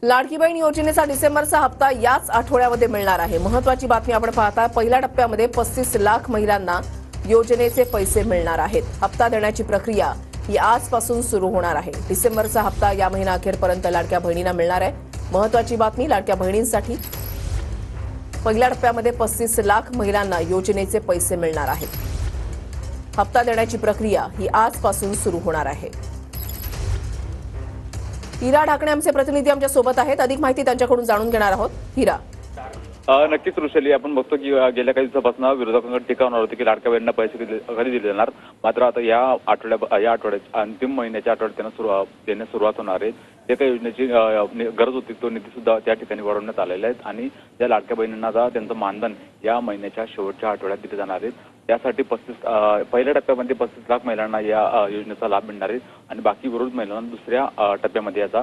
लाडकी बहीण योजनेचा डिसेंबरचा हप्ता याच आठवड्यामध्ये मिळणार आहे। महत्त्वाची बातमी आपण पाहता, पहिल्या टप्प्यामध्ये 35 लाख महिलांना योजनेचे पैसे मिळणार आहेत। हप्ता देण्याची प्रक्रिया ही आजपासून सुरू होणार आहे। डिसेंबरचा हप्ता या महिना अखेरपर्यंत लाडक्या बहिणींना मिळणार आहे। महत्त्वाची बातमी, लाडक्या बहिणींसाठी पहिल्या टप्प्यामध्ये 35 लाख महिलांना योजनेचे पैसे मिळणार आहेत। हप्ता देण्याची प्रक्रिया ही आजपासून सुरू होणार आहे। हिरा ढाकणे आमचे प्रतिनिधी आमच्या सोबत आहेत। अधिक माहिती त्यांच्याकडून जाणून घेणार आहोत। हिरा, नक्कीच ऋषाली, आपण बघतो की गेल्या काही दिवसापासून विरोधकांकडे टीका होणार होती की लाडक्या बहिणींना पैसे कधी दिले जाणार। मात्र आता या आठवड्यात अंतिम महिन्याच्या आठवड्यात त्यांना देण्यास सुरुवात होणार आहे। जे काही योजनेची गरज होती तो निधी सुद्धा त्या ठिकाणी वाढवण्यात आलेला आहे आणि या लाडक्या बहिणींना आता त्यांचं मानधन या महिन्याच्या शेवटच्या आठवड्यात दिले जाणार आहे। त्यासाठी पहिल्या टप्प्यामध्ये 35 लाख महिलांना या योजनेचा लाभ मिळणार आहे आणि बाकी उर्वरित महिलांना दुसऱ्या टप्प्यामध्ये याचा